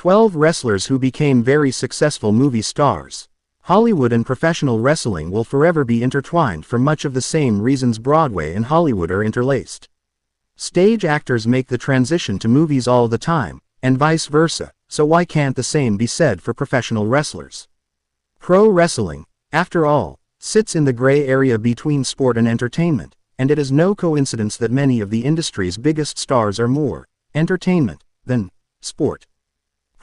12 wrestlers who became very successful movie stars. Hollywood and professional wrestling will forever be intertwined for much of the same reasons Broadway and Hollywood are interlaced. Stage actors make the transition to movies all the time, and vice versa, so why can't the same be said for professional wrestlers? Pro wrestling, after all, sits in the gray area between sport and entertainment, and it is no coincidence that many of the industry's biggest stars are more entertainment than sport.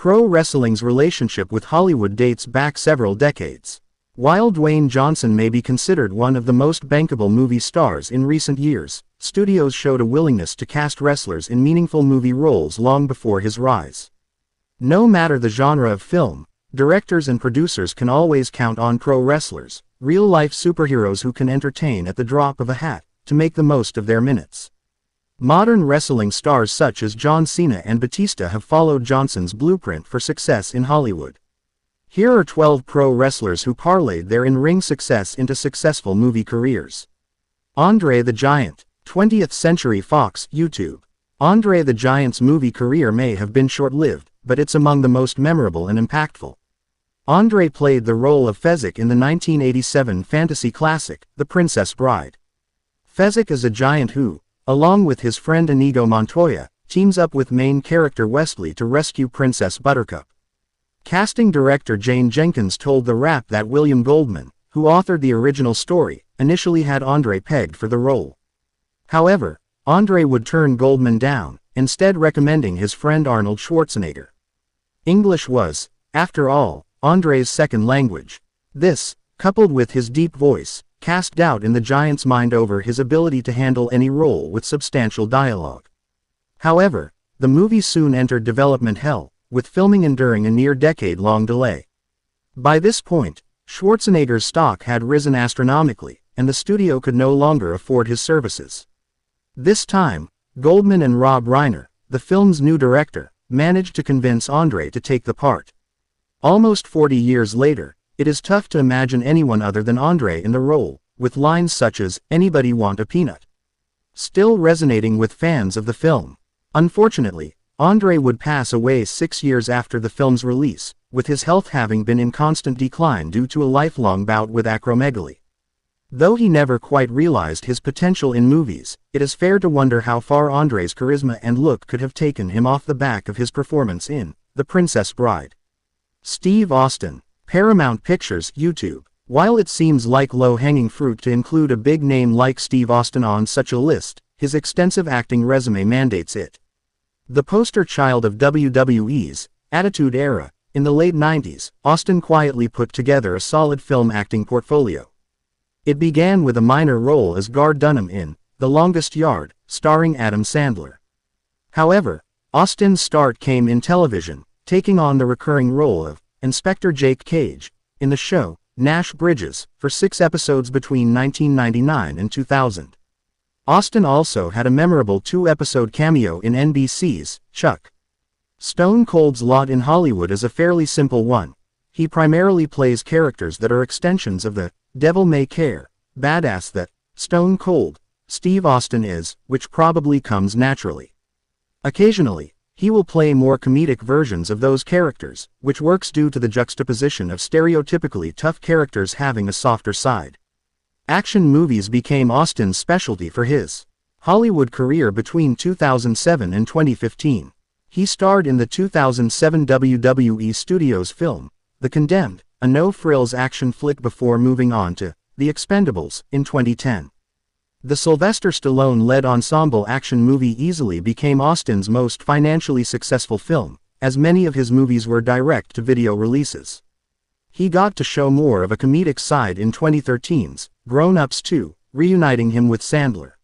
Pro wrestling's relationship with Hollywood dates back several decades. While Dwayne Johnson may be considered one of the most bankable movie stars in recent years, studios showed a willingness to cast wrestlers in meaningful movie roles long before his rise. No matter the genre of film, directors and producers can always count on pro wrestlers, real-life superheroes who can entertain at the drop of a hat, to make the most of their minutes. Modern wrestling stars such as John Cena and Batista have followed Johnson's blueprint for success in Hollywood. Here are 12 pro wrestlers who parlayed their in-ring success into successful movie careers. Andre the Giant, 20th Century Fox, YouTube. Andre the Giant's movie career may have been short-lived, but it's among the most memorable and impactful. Andre played the role of Fezzik in the 1987 fantasy classic, The Princess Bride. Fezzik is a giant who, along with his friend Inigo Montoya, teams up with main character Wesley to rescue Princess Buttercup. Casting director Jane Jenkins told The Wrap that William Goldman, who authored the original story, initially had Andre pegged for the role. However, Andre would turn Goldman down, instead recommending his friend Arnold Schwarzenegger. English was, after all, Andre's second language. This, coupled with his deep voice, cast doubt in the giant's mind over his ability to handle any role with substantial dialogue. However, the movie soon entered development hell, with filming enduring a near-decade-long delay. By this point, Schwarzenegger's stock had risen astronomically, and the studio could no longer afford his services. This time, Goldman and Rob Reiner, the film's new director, managed to convince Andre to take the part. Almost 40 years later, it is tough to imagine anyone other than Andre in the role, with lines such as, "Anybody want a peanut?" still resonating with fans of the film. Unfortunately, Andre would pass away 6 years after the film's release, with his health having been in constant decline due to a lifelong bout with acromegaly. Though he never quite realized his potential in movies, it is fair to wonder how far Andre's charisma and look could have taken him off the back of his performance in The Princess Bride. Steve Austin, Paramount Pictures, YouTube. While it seems like low-hanging fruit to include a big name like Steve Austin on such a list, his extensive acting resume mandates it. The poster child of WWE's Attitude Era, in the late 90s, Austin quietly put together a solid film acting portfolio. It began with a minor role as Guard Dunham in The Longest Yard, starring Adam Sandler. However, Austin's start came in television, taking on the recurring role of Inspector Jake Cage, in the show, Nash Bridges, for 6 episodes between 1999 and 2000. Austin also had a memorable 2-episode cameo in NBC's Chuck. Stone Cold's lot in Hollywood is a fairly simple one. He primarily plays characters that are extensions of the devil may care badass that Stone Cold Steve Austin is, which probably comes naturally. Occasionally, he will play more comedic versions of those characters, which works due to the juxtaposition of stereotypically tough characters having a softer side. Action movies became Austin's specialty for his Hollywood career between 2007 and 2015. He starred in the 2007 WWE Studios film, The Condemned, a no-frills action flick before moving on to The Expendables in 2010. The Sylvester Stallone-led ensemble action movie easily became Austin's most financially successful film, as many of his movies were direct-to-video releases. He got to show more of a comedic side in 2013's Grown Ups 2, reuniting him with Sandler.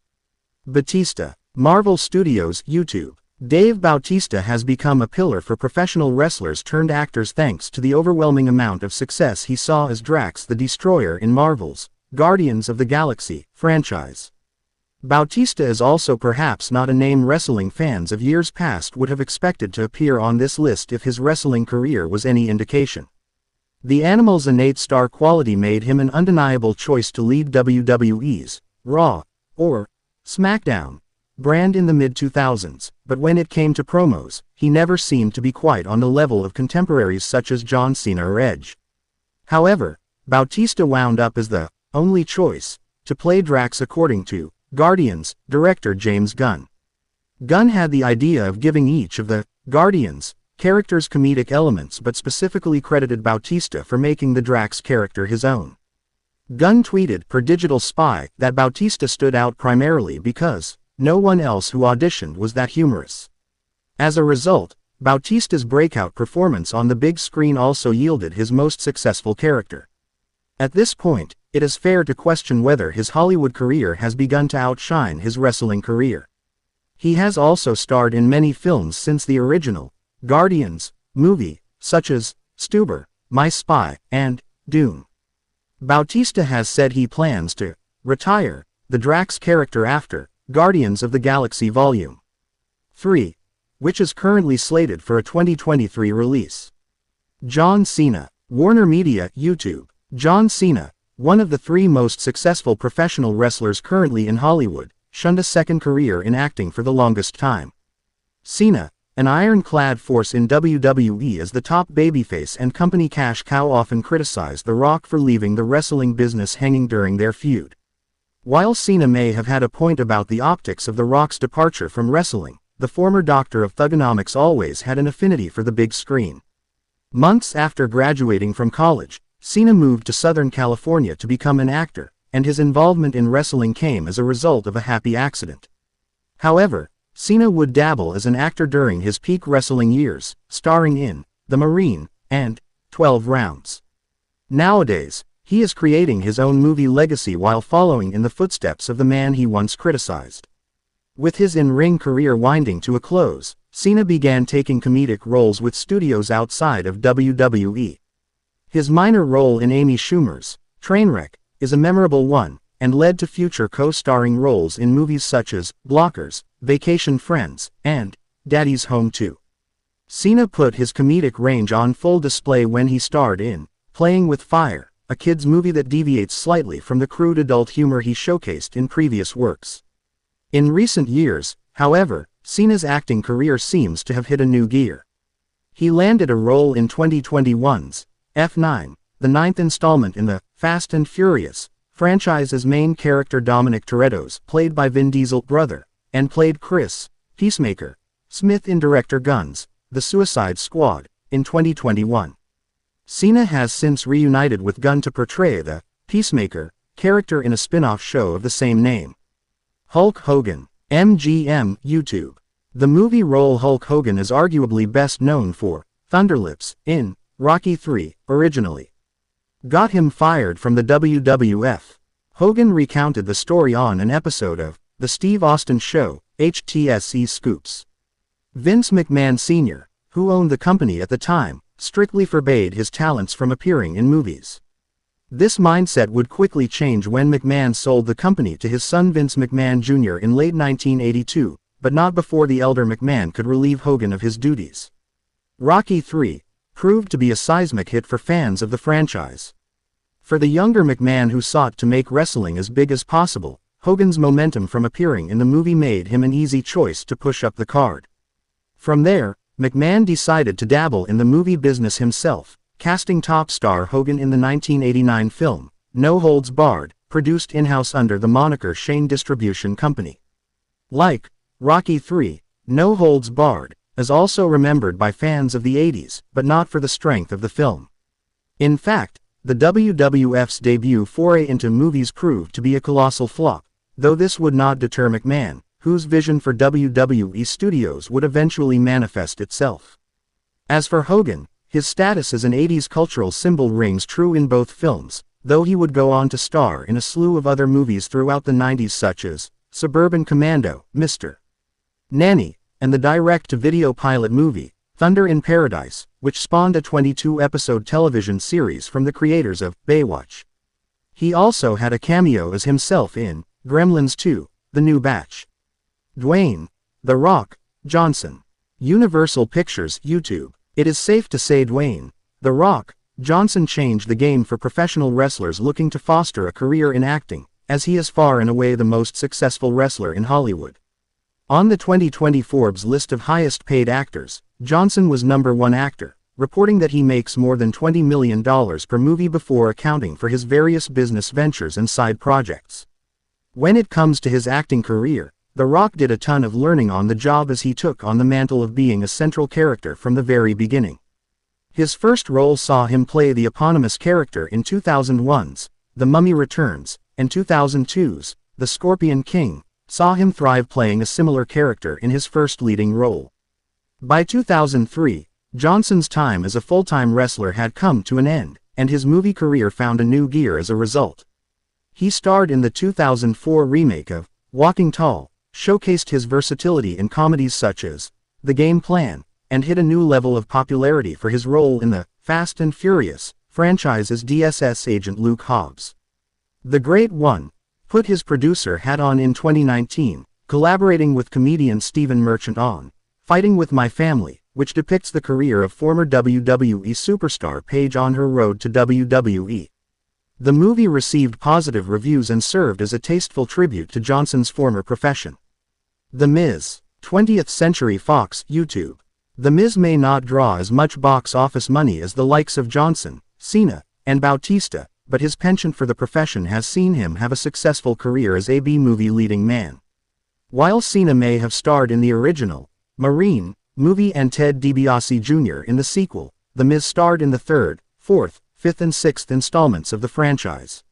Batista, Marvel Studios, YouTube. Dave Bautista has become a pillar for professional wrestlers turned actors thanks to the overwhelming amount of success he saw as Drax the Destroyer in Marvel's Guardians of the Galaxy franchise. Bautista is also perhaps not a name wrestling fans of years past would have expected to appear on this list if his wrestling career was any indication. The Animal's innate star quality made him an undeniable choice to lead WWE's Raw or SmackDown brand in the mid-2000s, but when it came to promos, he never seemed to be quite on the level of contemporaries such as John Cena or Edge. However, Bautista wound up as the only choice to play Drax according to Guardians director James Gunn. Gunn had the idea of giving each of the Guardians characters comedic elements but specifically credited Bautista for making the Drax character his own. Gunn tweeted per Digital Spy that Bautista stood out primarily because no one else who auditioned was that humorous. As a result, Bautista's breakout performance on the big screen also yielded his most successful character. At this point, it is fair to question whether his Hollywood career has begun to outshine his wrestling career. He has also starred in many films since the original Guardians movie, such as Stuber, My Spy, and Dune. Bautista has said he plans to retire the Drax character after Guardians of the Galaxy Volume 3, which is currently slated for a 2023 release. John Cena, Warner Media, YouTube. John Cena, one of the three most successful professional wrestlers currently in Hollywood, shunned a second career in acting for the longest time. Cena, an ironclad force in WWE as the top babyface and company cash cow, often criticized The Rock for leaving the wrestling business hanging during their feud. While Cena may have had a point about the optics of The Rock's departure from wrestling, the former doctor of Thuganomics always had an affinity for the big screen. Months after graduating from college, Cena moved to Southern California to become an actor, and his involvement in wrestling came as a result of a happy accident. However, Cena would dabble as an actor during his peak wrestling years, starring in The Marine and 12 Rounds. Nowadays, he is creating his own movie legacy while following in the footsteps of the man he once criticized. With his in-ring career winding to a close, Cena began taking comedic roles with studios outside of WWE. His minor role in Amy Schumer's Trainwreck is a memorable one, and led to future co-starring roles in movies such as Blockers, Vacation Friends, and Daddy's Home 2. Cena put his comedic range on full display when he starred in Playing with Fire, a kids' movie that deviates slightly from the crude adult humor he showcased in previous works. In recent years, however, Cena's acting career seems to have hit a new gear. He landed a role in 2021's F9, the ninth installment in the Fast and Furious franchise as main character Dominic Toretto's, played by Vin Diesel's brother, and played Chris Peacemaker Smith in director Gunn's The Suicide Squad in 2021. Cena has since reunited with Gunn to portray the Peacemaker character in a spin-off show of the same name. Hulk Hogan, MGM, YouTube. The movie role Hulk Hogan is arguably best known for Thunderlips in Rocky III, originally got him fired from the WWF. Hogan recounted the story on an episode of The Steve Austin Show, HTSE Scoops. Vince McMahon Sr., who owned the company at the time, strictly forbade his talents from appearing in movies. This mindset would quickly change when McMahon sold the company to his son Vince McMahon Jr. in late 1982, but not before the elder McMahon could relieve Hogan of his duties. Rocky III proved to be a seismic hit for fans of the franchise. For the younger McMahon who sought to make wrestling as big as possible, Hogan's momentum from appearing in the movie made him an easy choice to push up the card. From there, McMahon decided to dabble in the movie business himself, casting top star Hogan in the 1989 film, No Holds Barred, produced in-house under the moniker Shane Distribution Company. Like Rocky III, No Holds Barred is also remembered by fans of the 80s, but not for the strength of the film. In fact, the WWF's debut foray into movies proved to be a colossal flop, though this would not deter McMahon, whose vision for WWE Studios would eventually manifest itself. As for Hogan, his status as an 80s cultural symbol rings true in both films, though he would go on to star in a slew of other movies throughout the 90s such as Suburban Commando, Mr. Nanny, and the direct-to-video pilot movie, Thunder in Paradise, which spawned a 22-episode television series from the creators of Baywatch. He also had a cameo as himself in Gremlins 2, The New Batch. Dwayne "The Rock" Johnson. Universal Pictures, YouTube. It is safe to say Dwayne "The Rock" Johnson changed the game for professional wrestlers looking to foster a career in acting, as he is far and away the most successful wrestler in Hollywood. On the 2020 Forbes list of highest paid actors, Johnson was #1 actor, reporting that he makes more than $20 million per movie before accounting for his various business ventures and side projects. When it comes to his acting career, The Rock did a ton of learning on the job as he took on the mantle of being a central character from the very beginning. His first role saw him play the eponymous character in 2001's The Mummy Returns, and 2002's The Scorpion King saw him thrive playing a similar character in his first leading role. By 2003, Johnson's time as a full-time wrestler had come to an end, and his movie career found a new gear as a result. He starred in the 2004 remake of Walking Tall, showcased his versatility in comedies such as The Game Plan, and hit a new level of popularity for his role in the Fast and Furious franchise as DSS agent Luke Hobbs. The Great One put his producer hat on in 2019, collaborating with comedian Stephen Merchant on Fighting with My Family, which depicts the career of former WWE superstar Paige on her road to WWE. The movie received positive reviews and served as a tasteful tribute to Johnson's former profession. The Miz, 20th Century Fox, YouTube. The Miz may not draw as much box office money as the likes of Johnson, Cena, and Bautista, but his penchant for the profession has seen him have a successful career as a B-movie leading man. While Cena may have starred in the original Marine movie and Ted DiBiase Jr. in the sequel, The Miz starred in the third, fourth, fifth and sixth installments of the franchise.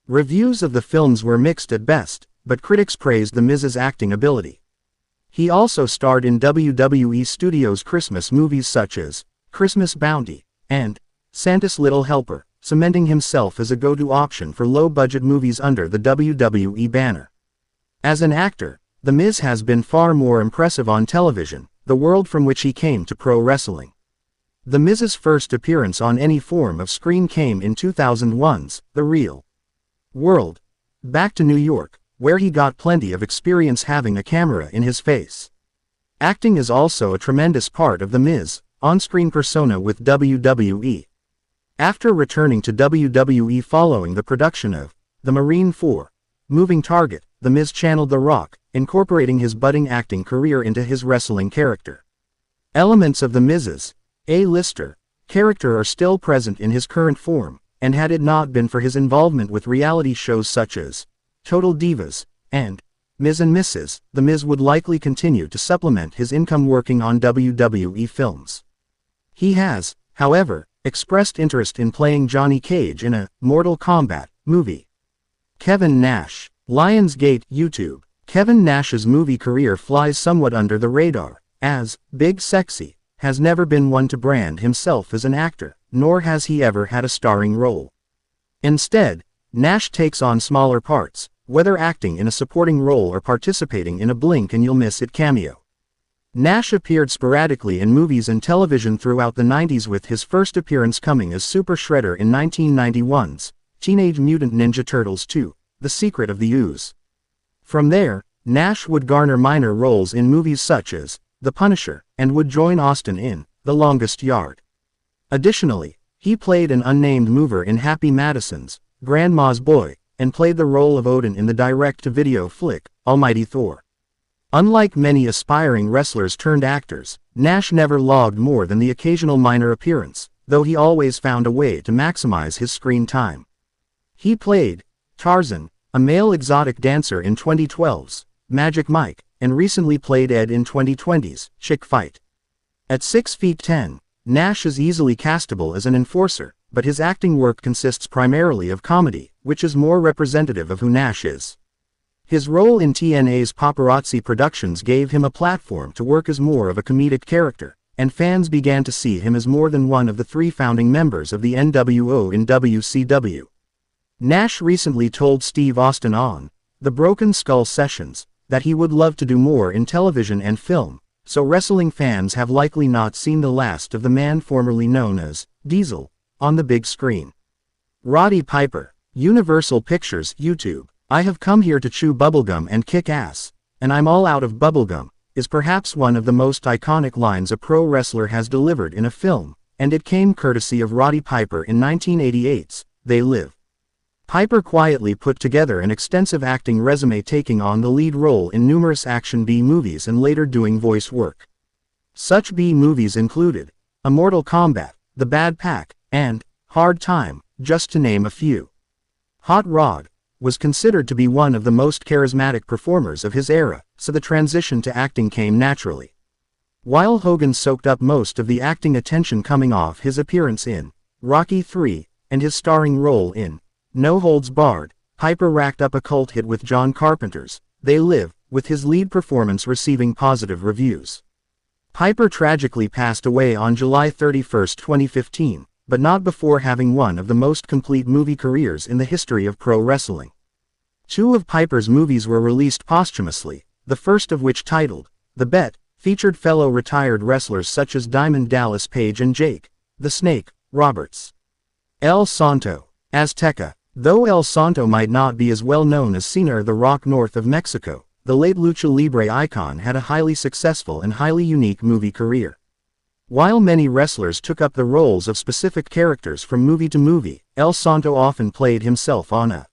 Reviews of the films were mixed at best, but critics praised The Miz's acting ability. He also starred in WWE Studios Christmas movies such as Christmas Bounty and Santa's Little Helper, cementing himself as a go-to option for low-budget movies under the WWE banner. As an actor, The Miz has been far more impressive on television, the world from which he came to pro wrestling. The Miz's first appearance on any form of screen came in 2001's The Real World, Back to New York, where he got plenty of experience having a camera in his face. Acting is also a tremendous part of The Miz on-screen persona with WWE. After returning to WWE following the production of The Marine 4, Moving Target, The Miz channeled The Rock, incorporating his budding acting career into his wrestling character. Elements of The Miz's A-lister character are still present in his current form, and had it not been for his involvement with reality shows such as Total Divas and Miz and Mrs., The Miz would likely continue to supplement his income working on WWE films. He has, however, expressed interest in playing Johnny Cage in a Mortal Kombat movie. Kevin Nash, Lionsgate, YouTube. Kevin Nash's movie career flies somewhat under the radar, as Big Sexy has never been one to brand himself as an actor, nor has he ever had a starring role. Instead, Nash takes on smaller parts, whether acting in a supporting role or participating in a blink and you'll miss it cameo. Nash appeared sporadically in movies and television throughout the 90s, with his first appearance coming as Super Shredder in 1991's Teenage Mutant Ninja Turtles 2, The Secret of the Ooze. From there, Nash would garner minor roles in movies such as The Punisher, and would join Austin in The Longest Yard. Additionally, he played an unnamed mover in Happy Madison's Grandma's Boy, and played the role of Odin in the direct-to-video flick, Almighty Thor. Unlike many aspiring wrestlers turned actors, Nash never logged more than the occasional minor appearance, though he always found a way to maximize his screen time. He played Tarzan, a male exotic dancer in 2012's Magic Mike, and recently played Ed in 2020's Chick Fight. At 6'10", Nash is easily castable as an enforcer, but his acting work consists primarily of comedy, which is more representative of who Nash is. His role in TNA's Paparazzi Productions gave him a platform to work as more of a comedic character, and fans began to see him as more than one of the three founding members of the NWO in WCW. Nash recently told Steve Austin on The Broken Skull Sessions that he would love to do more in television and film, so wrestling fans have likely not seen the last of the man formerly known as Diesel on the big screen. Roddy Piper, Universal Pictures, YouTube. I have come here to chew bubblegum and kick ass, and I'm all out of bubblegum, is perhaps one of the most iconic lines a pro wrestler has delivered in a film, and it came courtesy of Roddy Piper in 1988's They Live. Piper quietly put together an extensive acting resume, taking on the lead role in numerous action B-movies and later doing voice work. Such B-movies included Immortal Kombat, The Bad Pack, and Hard Time, just to name a few. Hot Rod was considered to be one of the most charismatic performers of his era, so the transition to acting came naturally. While Hogan soaked up most of the acting attention coming off his appearance in Rocky III and his starring role in No Holds Barred, Piper racked up a cult hit with John Carpenter's They Live, with his lead performance receiving positive reviews. Piper tragically passed away on July 31, 2015, but not before having one of the most complete movie careers in the history of pro wrestling. Two of Piper's movies were released posthumously, the first of which, titled The Bet, featured fellow retired wrestlers such as Diamond Dallas Page and Jake the Snake Roberts. El Santo Azteca. Though El Santo might not be as well known as Cena the Rock north of Mexico, the late Lucha Libre icon had a highly successful and highly unique movie career. While many wrestlers took up the roles of specific characters from movie to movie, El Santo often played himself on a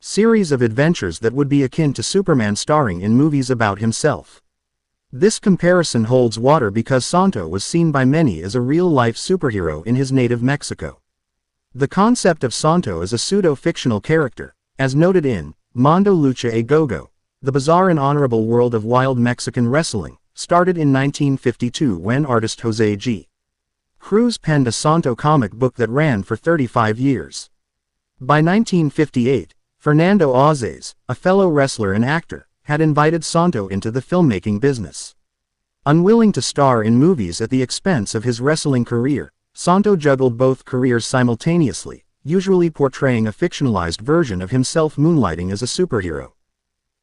series of adventures that would be akin to Superman starring in movies about himself. This comparison holds water because Santo was seen by many as a real-life superhero in his native Mexico. The concept of Santo as a pseudo-fictional character, as noted in Mondo Lucha a Go-Go, The Bizarre and Honorable World of Wild Mexican Wrestling, started in 1952 when artist Jose G. Cruz penned a Santo comic book that ran for 35 years. By 1958, Fernando Auzes, a fellow wrestler and actor, had invited Santo into the filmmaking business. Unwilling to star in movies at the expense of his wrestling career, Santo juggled both careers simultaneously, usually portraying a fictionalized version of himself moonlighting as a superhero.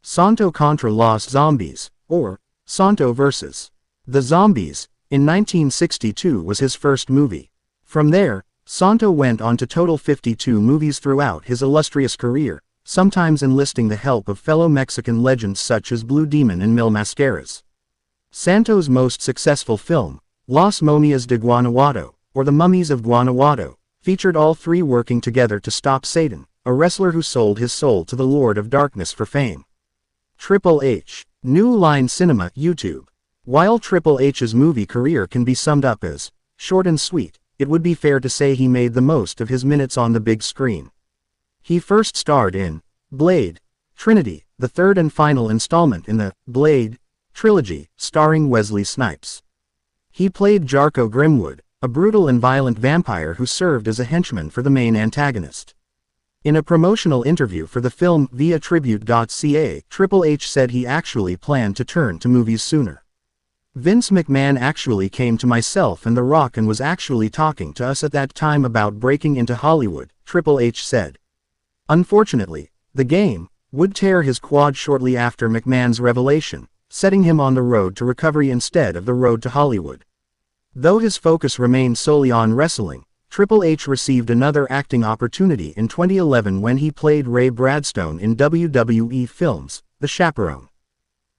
Santo contra los Zombies, or Santo vs. the Zombies, in 1962 was his first movie. From there, Santo went on to total 52 movies throughout his illustrious career, sometimes enlisting the help of fellow Mexican legends such as Blue Demon and Mil Mascaras. Santo's most successful film, Las Momias de Guanajuato, or The Mummies of Guanajuato, featured all three working together to stop Satan, a wrestler who sold his soul to the Lord of Darkness for fame. Triple H. New Line Cinema, YouTube. While Triple H's movie career can be summed up as short and sweet, it would be fair to say he made the most of his minutes on the big screen. He first starred in Blade Trinity, the third and final installment in the Blade trilogy, starring Wesley Snipes. He played Jarko Grimwood, a brutal and violent vampire who served as a henchman for the main antagonist. In a promotional interview for the film via Tribute.ca, Triple H said he actually planned to turn to movies sooner. Vince McMahon actually came to myself and The Rock and was actually talking to us at that time about breaking into Hollywood, Triple H said. Unfortunately, the game would tear his quad shortly after McMahon's revelation, setting him on the road to recovery instead of the road to Hollywood. Though his focus remained solely on wrestling, Triple H received another acting opportunity in 2011 when he played Ray Bradstone in WWE Films' The Chaperone.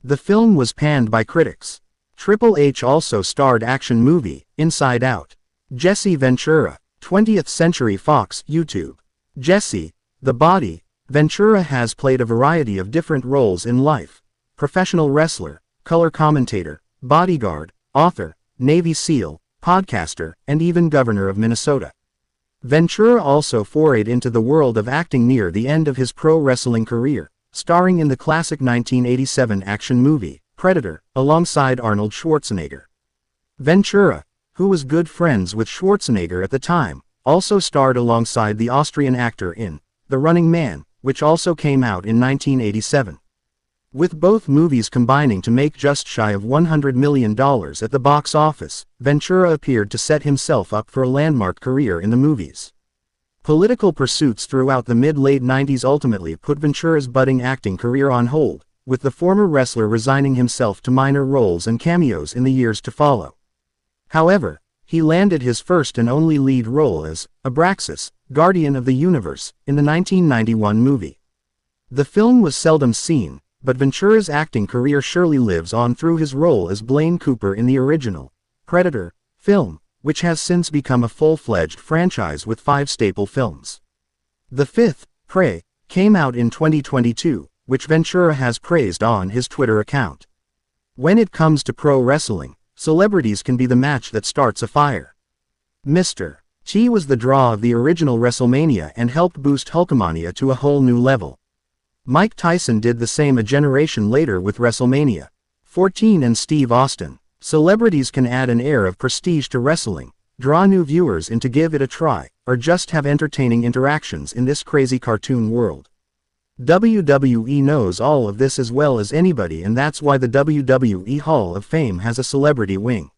The film was panned by critics. Triple H also starred action movie, Inside Out. Jesse Ventura, 20th Century Fox, YouTube. Jesse, the Body, Ventura has played a variety of different roles in life: professional wrestler, color commentator, bodyguard, author, Navy SEAL, podcaster, and even governor of Minnesota. Ventura also forayed into the world of acting near the end of his pro wrestling career, starring in the classic 1987 action movie, Predator, alongside Arnold Schwarzenegger. Ventura, who was good friends with Schwarzenegger at the time, also starred alongside the Austrian actor in The Running Man, which also came out in 1987. With both movies combining to make just shy of $100 million at the box office, Ventura appeared to set himself up for a landmark career in the movies. Political pursuits throughout the mid-late 90s ultimately put Ventura's budding acting career on hold, with the former wrestler resigning himself to minor roles and cameos in the years to follow. However, he landed his first and only lead role as Abraxas, Guardian of the Universe, in the 1991 movie. The film was seldom seen, but Ventura's acting career surely lives on through his role as Blaine Cooper in the original Predator film, which has since become a full-fledged franchise with 5 staple films. The fifth, Prey, came out in 2022, which Ventura has praised on his Twitter account. When it comes to pro wrestling, celebrities can be the match that starts a fire. Mr. T was the draw of the original WrestleMania and helped boost Hulkamania to a whole new level. Mike Tyson did the same a generation later with WrestleMania 14 and Steve Austin. Celebrities can add an air of prestige to wrestling, draw new viewers in to give it a try, or just have entertaining interactions in this crazy cartoon world. WWE knows all of this as well as anybody, and that's why the WWE Hall of Fame has a celebrity wing.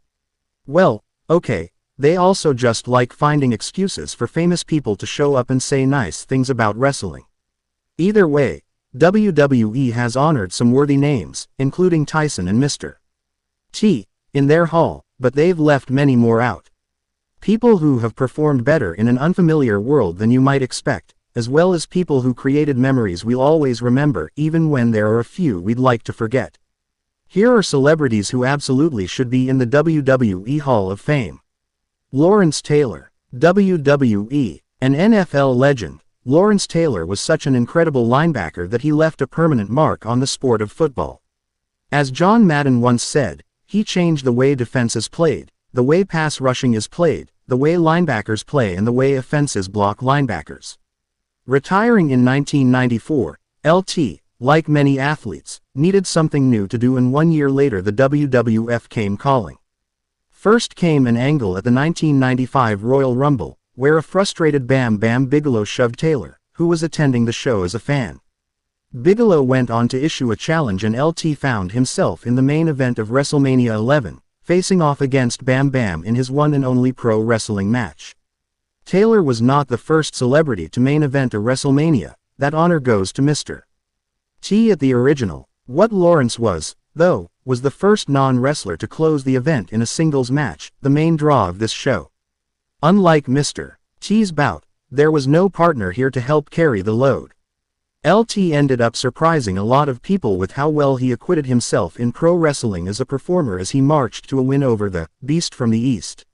Well, okay, they also just like finding excuses for famous people to show up and say nice things about wrestling. Either way, WWE has honored some worthy names, including Tyson and Mr. T, in their hall, but they've left many more out. People who have performed better in an unfamiliar world than you might expect, as well as people who created memories we'll always remember even when there are a few we'd like to forget. Here are celebrities who absolutely should be in the WWE Hall of Fame. Lawrence Taylor, WWE, an NFL legend. Lawrence Taylor was such an incredible linebacker that he left a permanent mark on the sport of football. As John Madden once said, he changed the way defense is played, the way pass rushing is played, the way linebackers play, and the way offenses block linebackers. Retiring in 1994, LT, like many athletes, needed something new to do, and 1 year later the WWF came calling. First came an angle at the 1995 Royal Rumble, where a frustrated Bam Bam Bigelow shoved Taylor, who was attending the show as a fan. Bigelow went on to issue a challenge, and LT found himself in the main event of WrestleMania 11, facing off against Bam Bam in his one and only pro wrestling match. Taylor was not the first celebrity to main event a WrestleMania. That honor goes to Mr. T at the original. What Lawrence was, though, was the first non-wrestler to close the event in a singles match, the main draw of this show. Unlike Mr. T's bout, there was no partner here to help carry the load. LT ended up surprising a lot of people with how well he acquitted himself in pro wrestling as a performer as he marched to a win over the Beast from the East.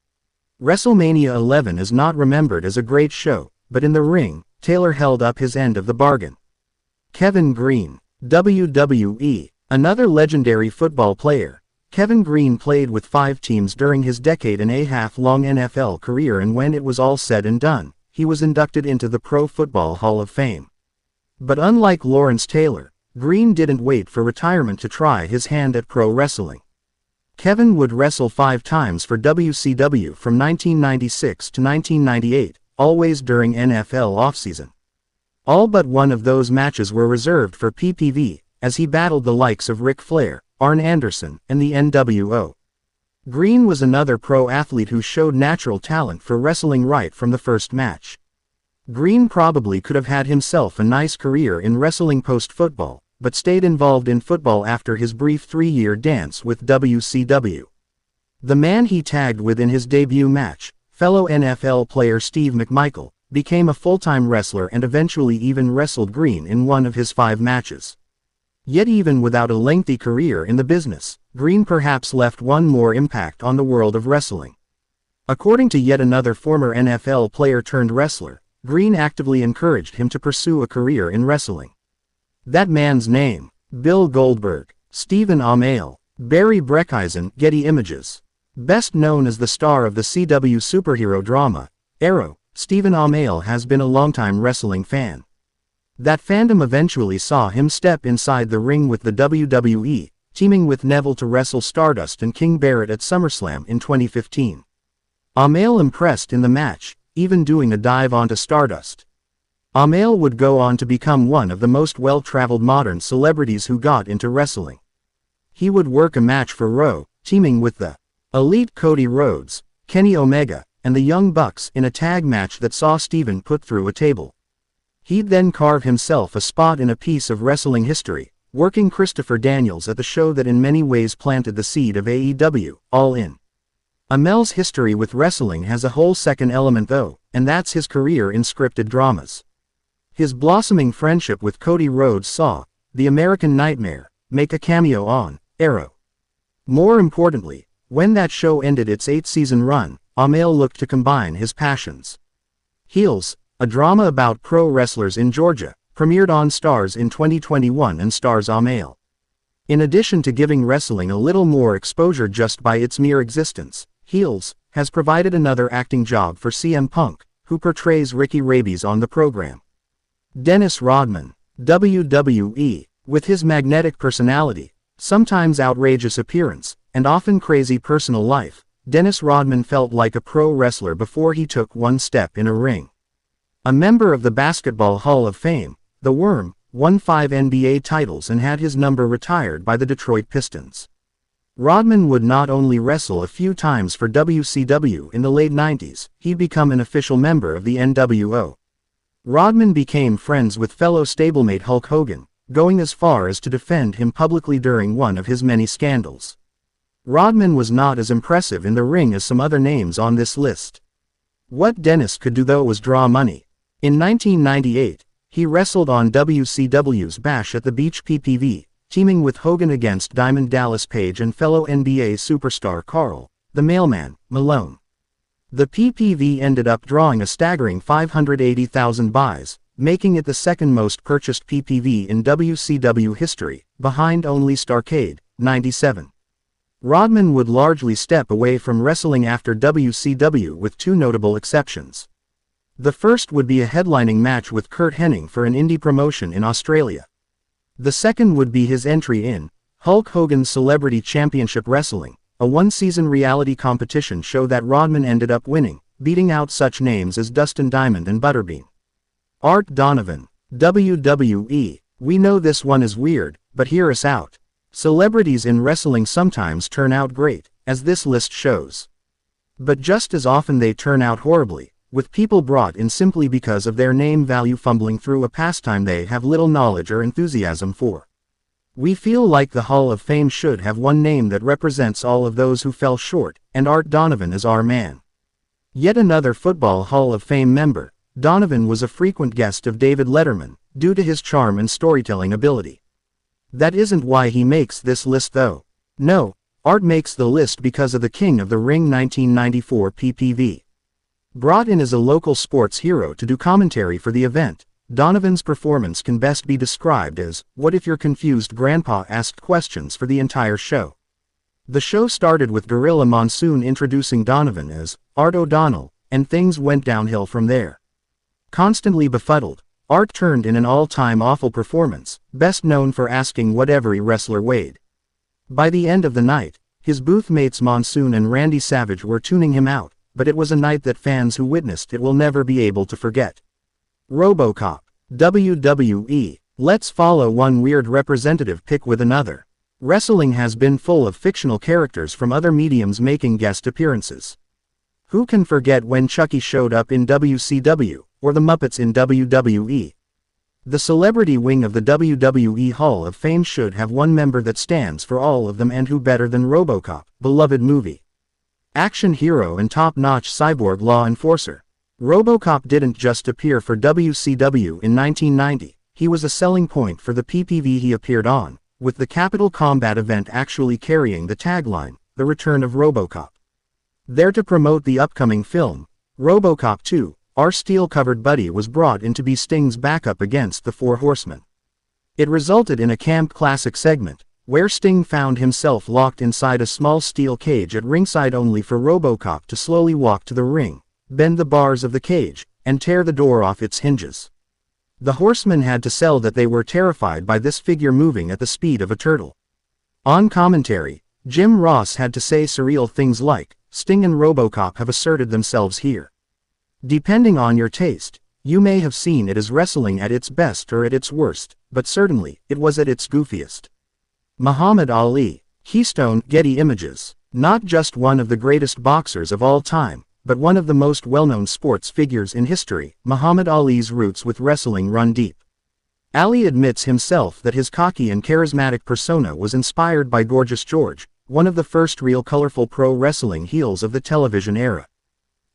WrestleMania 11 is not remembered as a great show, but in the ring, Taylor held up his end of the bargain. Kevin Greene, WWE, another legendary football player. Kevin Greene played with 5 teams during his decade-and-a-half-long NFL career, and when it was all said and done, he was inducted into the Pro Football Hall of Fame. But unlike Lawrence Taylor, Greene didn't wait for retirement to try his hand at pro wrestling. Kevin would wrestle 5 times for WCW from 1996 to 1998, always during NFL offseason. All but one of those matches were reserved for PPV, as he battled the likes of Ric Flair, Arn Anderson, and the NWO. Greene was another pro athlete who showed natural talent for wrestling right from the first match. Greene probably could have had himself a nice career in wrestling post-football, but stayed involved in football after his brief 3-year dance with WCW. The man he tagged with in his debut match, fellow NFL player Steve McMichael, became a full-time wrestler and eventually even wrestled Greene in one of his 5 matches. Yet even without a lengthy career in the business, Greene perhaps left one more impact on the world of wrestling. According to yet another former NFL player turned wrestler, Greene actively encouraged him to pursue a career in wrestling. That man's name: Bill Goldberg, Stephen Amell, Barry Breckeisen. Getty Images. Best known as the star of the CW superhero drama, Arrow, Stephen Amell has been a longtime wrestling fan. That fandom eventually saw him step inside the ring with the WWE, teaming with Neville to wrestle Stardust and King Barrett at SummerSlam in 2015. Amell impressed in the match, even doing a dive onto Stardust. Amell would go on to become one of the most well-traveled modern celebrities who got into wrestling. He would work a match for Raw, teaming with the Elite Cody Rhodes, Kenny Omega, and the Young Bucks in a tag match that saw Stephen put through a table. He'd then carve himself a spot in a piece of wrestling history, working Christopher Daniels at the show that in many ways planted the seed of AEW, All In. Amell's history with wrestling has a whole second element though, and that's his career in scripted dramas. His blossoming friendship with Cody Rhodes saw The American Nightmare make a cameo on Arrow. More importantly, when that show ended its 8-season run, Amell looked to combine his passions. Heels, a drama about pro wrestlers in Georgia, premiered on Starz in 2021 and stars Amale. In addition to giving wrestling a little more exposure just by its mere existence, Heels has provided another acting job for CM Punk, who portrays Ricky Rabies on the program. Dennis Rodman, WWE, with his magnetic personality, sometimes outrageous appearance, and often crazy personal life, Dennis Rodman felt like a pro wrestler before he took one step in a ring. A member of the Basketball Hall of Fame, the Worm won 5 NBA titles and had his number retired by the Detroit Pistons. Rodman would not only wrestle a few times for WCW in the late 90s, he'd become an official member of the NWO. Rodman became friends with fellow stablemate Hulk Hogan, going as far as to defend him publicly during one of his many scandals. Rodman was not as impressive in the ring as some other names on this list. What Dennis could do though was draw money. In 1998, he wrestled on WCW's Bash at the Beach PPV, teaming with Hogan against Diamond Dallas Page and fellow NBA superstar Karl, the Mailman, Malone. The PPV ended up drawing a staggering 580,000 buys, making it the second most purchased PPV in WCW history, behind only Starrcade, 97. Rodman would largely step away from wrestling after WCW with two notable exceptions. The first would be a headlining match with Curt Hennig for an indie promotion in Australia. The second would be his entry in Hulk Hogan's Celebrity Championship Wrestling, a one-season reality competition show that Rodman ended up winning, beating out such names as Dustin Diamond and Butterbean. Art Donovan, WWE. We know this one is weird, but hear us out. Celebrities in wrestling sometimes turn out great, as this list shows. But just as often they turn out horribly, with people brought in simply because of their name value fumbling through a pastime they have little knowledge or enthusiasm for. We feel like the Hall of Fame should have one name that represents all of those who fell short, and Art Donovan is our man. Yet another Football Hall of Fame member, Donovan was a frequent guest of David Letterman, due to his charm and storytelling ability. That isn't why he makes this list though. No, Art makes the list because of the King of the Ring 1994 PPV. Brought in as a local sports hero to do commentary for the event, Donovan's performance can best be described as, what if your confused grandpa asked questions for the entire show. The show started with Gorilla Monsoon introducing Donovan as Art O'Donnell, and things went downhill from there. Constantly befuddled, Art turned in an all-time awful performance, best known for asking what every wrestler weighed. By the end of the night, his booth mates Monsoon and Randy Savage were tuning him out, but it was a night that fans who witnessed it will never be able to forget. RoboCop, WWE. Let's follow one weird representative pick with another. Wrestling has been full of fictional characters from other mediums making guest appearances. Who can forget when Chucky showed up in WCW, or the Muppets in WWE? The celebrity wing of the WWE Hall of Fame should have one member that stands for all of them, and who better than RoboCop, beloved movie. Action hero and top-notch cyborg law enforcer. RoboCop didn't just appear for WCW in 1990, he was a selling point for the PPV he appeared on, with the Capital Combat event actually carrying the tagline, The Return of RoboCop. There to promote the upcoming film, RoboCop 2, our steel-covered buddy was brought in to be Sting's backup against the Four Horsemen. It resulted in a camp classic segment, where Sting found himself locked inside a small steel cage at ringside only for RoboCop to slowly walk to the ring, bend the bars of the cage, and tear the door off its hinges. The Horsemen had to sell that they were terrified by this figure moving at the speed of a turtle. On commentary, Jim Ross had to say surreal things like, Sting and RoboCop have asserted themselves here. Depending on your taste, you may have seen it as wrestling at its best or at its worst, but certainly, it was at its goofiest. Muhammad Ali, Keystone, Getty Images. Not just one of the greatest boxers of all time, but one of the most well-known sports figures in history, Muhammad Ali's roots with wrestling run deep. Ali admits himself that his cocky and charismatic persona was inspired by Gorgeous George, one of the first real colorful pro wrestling heels of the television era.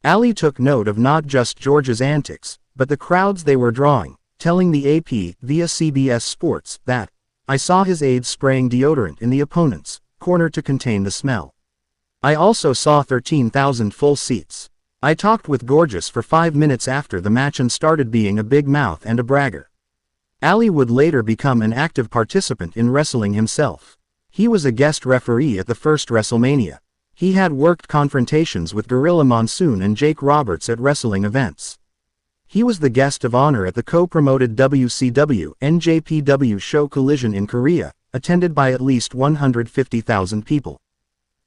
Ali took note of not just George's antics, but the crowds they were drawing, telling the AP via CBS Sports that, I saw his aides spraying deodorant in the opponent's corner to contain the smell. I also saw 13,000 full seats. I talked with Gorgeous for 5 minutes after the match and started being a big mouth and a bragger. Ali would later become an active participant in wrestling himself. He was a guest referee at the first WrestleMania. He had worked confrontations with Gorilla Monsoon and Jake Roberts at wrestling events. He was the guest of honor at the co-promoted WCW NJPW show Collision in Korea, attended by at least 150,000 people.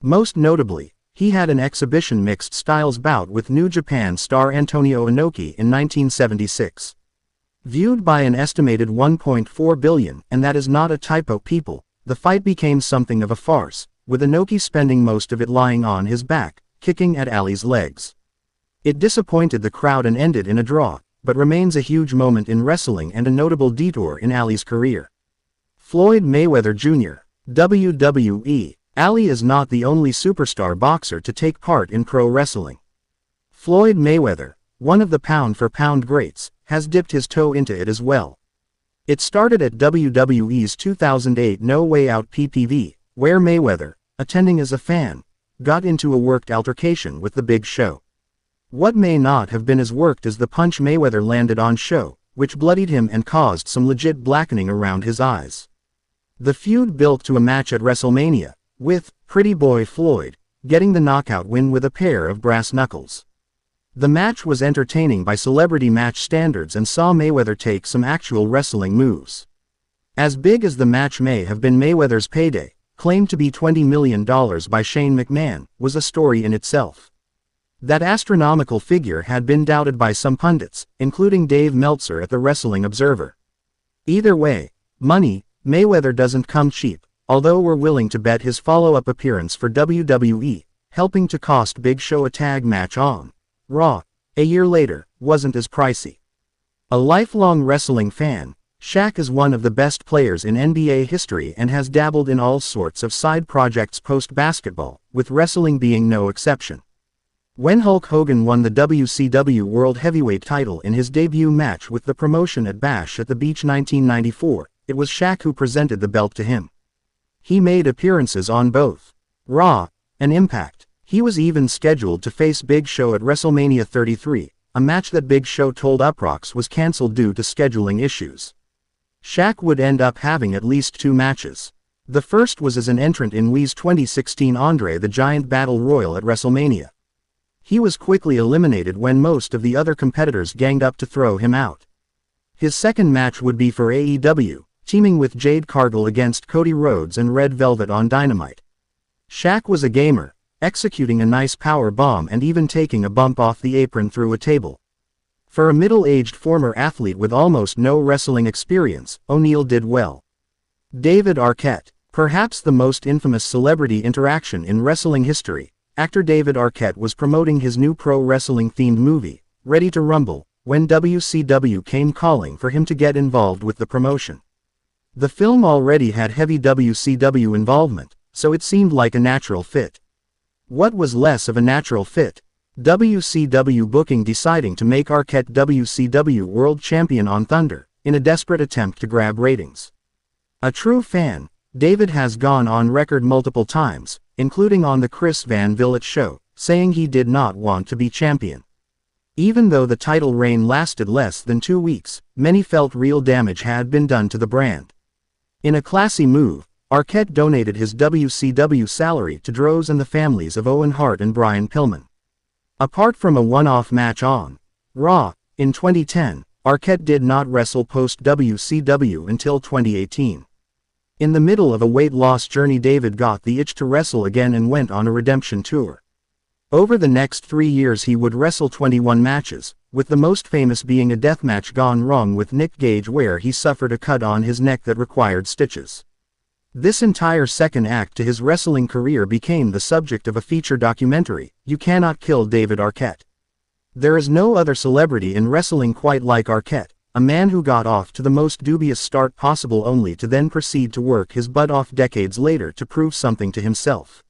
Most notably, he had an exhibition mixed styles bout with New Japan star Antonio Inoki in 1976. Viewed by an estimated 1.4 billion, and that is not a typo people, the fight became something of a farce, with Inoki spending most of it lying on his back, kicking at Ali's legs. It disappointed the crowd and ended in a draw, but remains a huge moment in wrestling and a notable detour in Ali's career. Floyd Mayweather Jr., WWE. Ali is not the only superstar boxer to take part in pro wrestling. Floyd Mayweather, one of the pound-for-pound greats, has dipped his toe into it as well. It started at WWE's 2008 No Way Out PPV, where Mayweather, attending as a fan, got into a worked altercation with the Big Show. What may not have been as worked as the punch Mayweather landed on Show, which bloodied him and caused some legit blackening around his eyes. The feud built to a match at WrestleMania, with Pretty Boy Floyd getting the knockout win with a pair of brass knuckles. The match was entertaining by celebrity match standards and saw Mayweather take some actual wrestling moves. As big as the match may have been, Mayweather's payday, claimed to be $20 million by Shane McMahon, was a story in itself. That astronomical figure had been doubted by some pundits, including Dave Meltzer at the Wrestling Observer. Either way, money, Mayweather doesn't come cheap, although we're willing to bet his follow-up appearance for WWE, helping to cost Big Show a tag match on Raw a year later, wasn't as pricey. A lifelong wrestling fan, Shaq is one of the best players in NBA history and has dabbled in all sorts of side projects post-basketball, with wrestling being no exception. When Hulk Hogan won the WCW World Heavyweight title in his debut match with the promotion at Bash at the Beach 1994, it was Shaq who presented the belt to him. He made appearances on both Raw and Impact. He was even scheduled to face Big Show at WrestleMania 33, a match that Big Show told Uproxx was cancelled due to scheduling issues. Shaq would end up having at least 2 matches. The first was as an entrant in Wii's 2016 Andre the Giant Battle Royal at WrestleMania. He was quickly eliminated when most of the other competitors ganged up to throw him out. His second match would be for AEW, teaming with Jade Cargill against Cody Rhodes and Red Velvet on Dynamite. Shaq was a gamer, executing a nice power bomb and even taking a bump off the apron through a table. For a middle-aged former athlete with almost no wrestling experience, O'Neal did well. David Arquette, perhaps the most infamous celebrity interaction in wrestling history. Actor David Arquette was promoting his new pro wrestling-themed movie, Ready to Rumble, when WCW came calling for him to get involved with the promotion. The film already had heavy WCW involvement, so it seemed like a natural fit. What was less of a natural fit? WCW booking deciding to make Arquette WCW World Champion on Thunder, in a desperate attempt to grab ratings. A true fan, David has gone on record multiple times, including on the Chris Van Vliet show, saying he did not want to be champion. Even though the title reign lasted less than 2 weeks, many felt real damage had been done to the brand. In a classy move, Arquette donated his WCW salary to Droz and the families of Owen Hart and Brian Pillman. Apart from a one-off match on Raw in 2010, Arquette did not wrestle post-WCW until 2018. In the middle of a weight loss journey, David got the itch to wrestle again and went on a redemption tour. Over the next 3 years he would wrestle 21 matches, with the most famous being a death match gone wrong with Nick Gage where he suffered a cut on his neck that required stitches. This entire second act to his wrestling career became the subject of a feature documentary, You Cannot Kill David Arquette. There is no other celebrity in wrestling quite like Arquette, a man who got off to the most dubious start possible only to then proceed to work his butt off decades later to prove something to himself.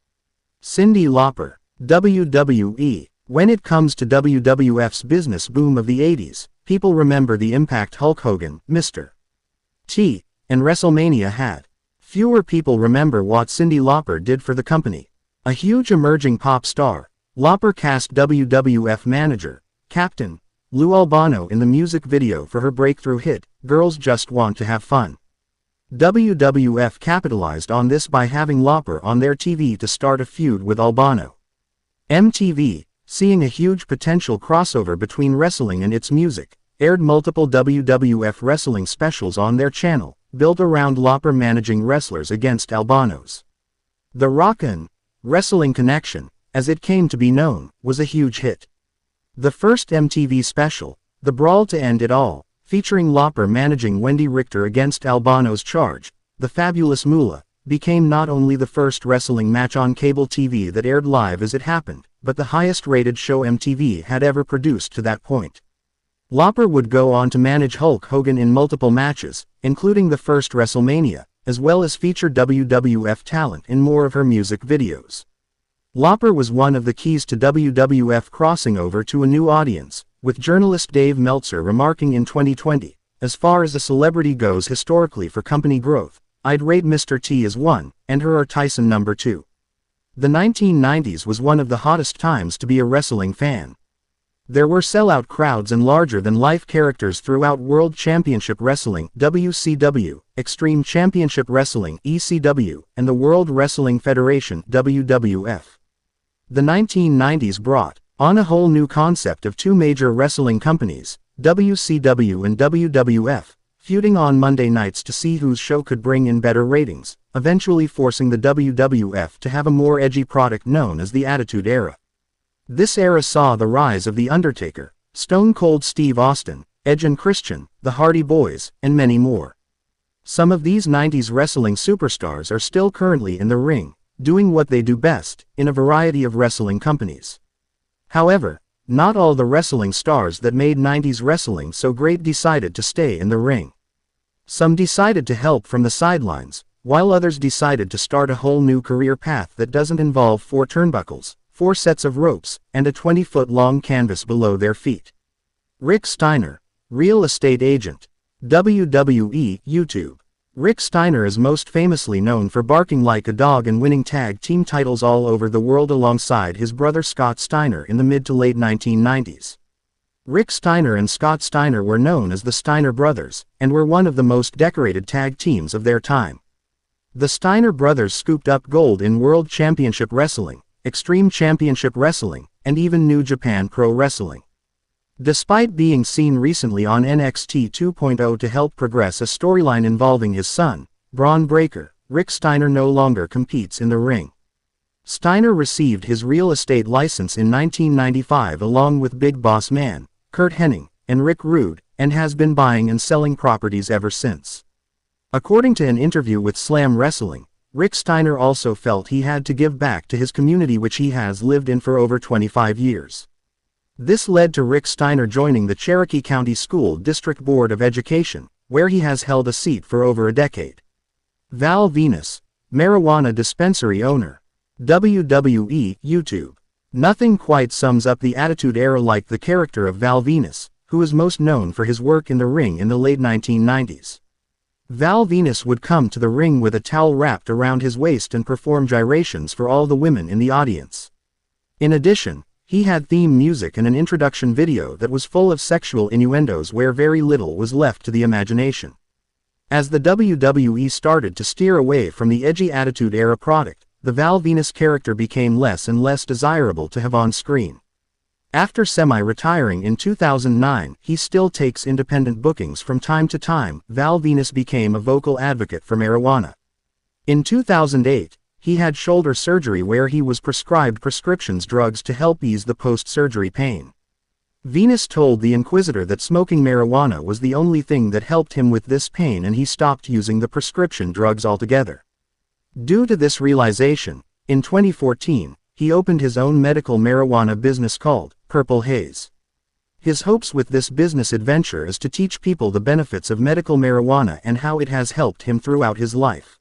Cyndi Lauper, WWE. When it comes to WWF's business boom of the 80s, people remember the impact Hulk Hogan, Mr. T, and WrestleMania had. Fewer people remember what Cyndi Lauper did for the company. A huge emerging pop star, Lauper cast WWF manager, Captain Lou Albano in the music video for her breakthrough hit, Girls Just Want to Have Fun. WWF capitalized on this by having Lauper on their TV to start a feud with Albano. MTV, seeing a huge potential crossover between wrestling and its music, aired multiple WWF wrestling specials on their channel, built around Lauper managing wrestlers against Albanos. The Rockin' Wrestling Connection, as it came to be known, was a huge hit. The first MTV special, The Brawl to End It All, featuring Lauper managing Wendy Richter against Albano's Charge, the Fabulous Moolah, became not only the first wrestling match on cable TV that aired live as it happened, but the highest-rated show MTV had ever produced to that point. Lauper would go on to manage Hulk Hogan in multiple matches, including the first WrestleMania, as well as feature WWF talent in more of her music videos. Lauper was one of the keys to WWF crossing over to a new audience, with journalist Dave Meltzer remarking in 2020, "As far as a celebrity goes historically for company growth, I'd rate Mr. T as 1, and her or Tyson number 2. The 1990s was one of the hottest times to be a wrestling fan. There were sellout crowds and larger-than-life characters throughout World Championship Wrestling (WCW), Extreme Championship Wrestling (ECW), and the World Wrestling Federation (WWF). The 1990s brought on a whole new concept of two major wrestling companies, WCW and WWF, feuding on Monday nights to see whose show could bring in better ratings, eventually forcing the WWF to have a more edgy product known as the Attitude Era. This era saw the rise of The Undertaker, Stone Cold Steve Austin, Edge and Christian, the Hardy Boys, and many more. Some of these 90s wrestling superstars are still currently in the ring, doing what they do best, in a variety of wrestling companies. However, not all the wrestling stars that made 90s wrestling so great decided to stay in the ring. Some decided to help from the sidelines, while others decided to start a whole new career path that doesn't involve 4 turnbuckles, 4 sets of ropes, and a 20-foot-long canvas below their feet. Rick Steiner, real estate agent. WWE, YouTube. Rick Steiner is most famously known for barking like a dog and winning tag team titles all over the world alongside his brother Scott Steiner in the mid to late 1990s. Rick Steiner and Scott Steiner were known as the Steiner Brothers, and were one of the most decorated tag teams of their time. The Steiner brothers scooped up gold in World Championship Wrestling, Extreme Championship Wrestling, and even New Japan Pro Wrestling. Despite being seen recently on NXT 2.0 to help progress a storyline involving his son, Bron Breakker, Rick Steiner no longer competes in the ring. Steiner received his real estate license in 1995 along with Big Boss Man, Curt Hennig, and Rick Rude, and has been buying and selling properties ever since. According to an interview with Slam Wrestling, Rick Steiner also felt he had to give back to his community which he has lived in for over 25 years. This led to Rick Steiner joining the Cherokee County School District Board of Education, where he has held a seat for over a decade. Val Venis, marijuana dispensary owner. WWE, YouTube. Nothing quite sums up the Attitude Era like the character of Val Venis, who is most known for his work in the ring in the late 1990s. Val Venis would come to the ring with a towel wrapped around his waist and perform gyrations for all the women in the audience. In addition, he had theme music and an introduction video that was full of sexual innuendos where very little was left to the imagination. As the WWE started to steer away from the edgy Attitude Era product, the Val Venis character became less and less desirable to have on screen. After semi-retiring in 2009, he still takes independent bookings from time to time. Val Venis became a vocal advocate for marijuana. In 2008, he had shoulder surgery where he was prescribed prescriptions drugs to help ease the post-surgery pain. Venis told The Inquisitor that smoking marijuana was the only thing that helped him with this pain and he stopped using the prescription drugs altogether. Due to this realization, in 2014, he opened his own medical marijuana business called Purple Haze. His hopes with this business adventure is to teach people the benefits of medical marijuana and how it has helped him throughout his life.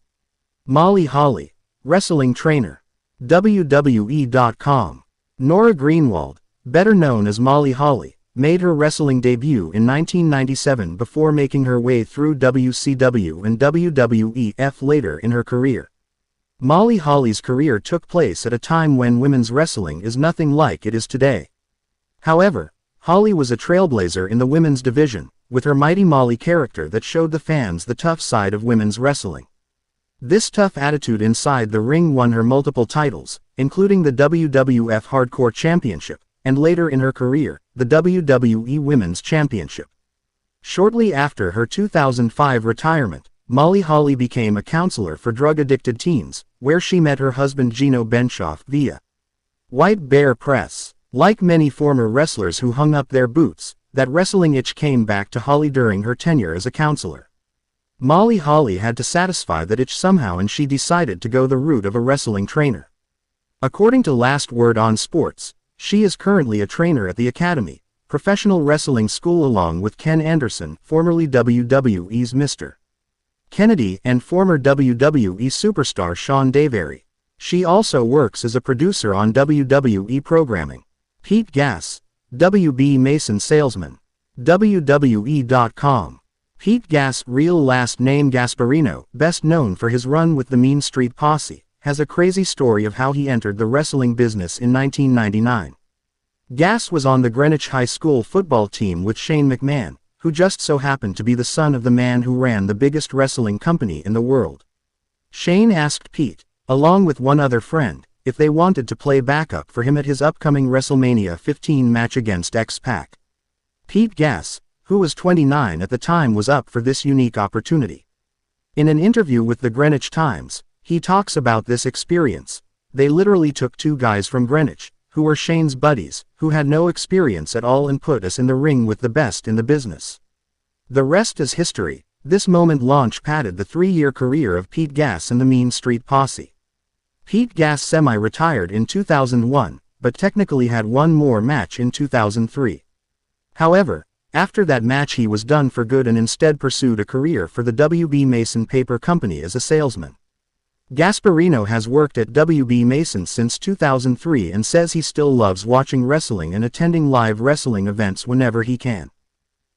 Molly Holly, wrestling trainer. WWE.com. Nora Greenwald, better known as Molly Holly, made her wrestling debut in 1997 before making her way through WCW and WWEF later in her career. Molly Holly's career took place at a time when women's wrestling is nothing like it is today. However, Holly was a trailblazer in the women's division, with her Mighty Molly character that showed the fans the tough side of women's wrestling. This tough attitude inside the ring won her multiple titles, including the WWF Hardcore Championship, and later in her career, the WWE Women's Championship. Shortly after her 2005 retirement, Molly Holly became a counselor for drug-addicted teens, where she met her husband Gino Benshoff via White Bear Press. Like many former wrestlers who hung up their boots, that wrestling itch came back to Holly during her tenure as a counselor. Molly Holly had to satisfy that itch somehow, and she decided to go the route of a wrestling trainer. According to Last Word on Sports, she is currently a trainer at the Academy, professional wrestling school, along with Ken Anderson, formerly WWE's Mr. Kennedy, and former WWE superstar Sean Daivari. She also works as a producer on WWE programming. Pete Gas, WB Mason salesman. WWE.com. Pete Gas, real last name Gasparino, best known for his run with the Mean Street Posse, has a crazy story of how he entered the wrestling business in 1999. Gas was on the Greenwich High School football team with Shane McMahon, who just so happened to be the son of the man who ran the biggest wrestling company in the world. Shane asked Pete, along with one other friend, if they wanted to play backup for him at his upcoming WrestleMania 15 match against X-Pac. Pete Gas, who was 29 at the time, was up for this unique opportunity. In an interview with the Greenwich Times, he talks about this experience. They literally took two guys from Greenwich, who were Shane's buddies, who had no experience at all, and put us in the ring with the best in the business. The rest is history. This moment launch padded the 3-year career of Pete Gas and the Mean Street Posse. Pete Gas semi-retired in 2001, but technically had one more match in 2003. However, after that match he was done for good and instead pursued a career for the WB Mason Paper Company as a salesman. Gasparino has worked at WB Mason since 2003 and says he still loves watching wrestling and attending live wrestling events whenever he can.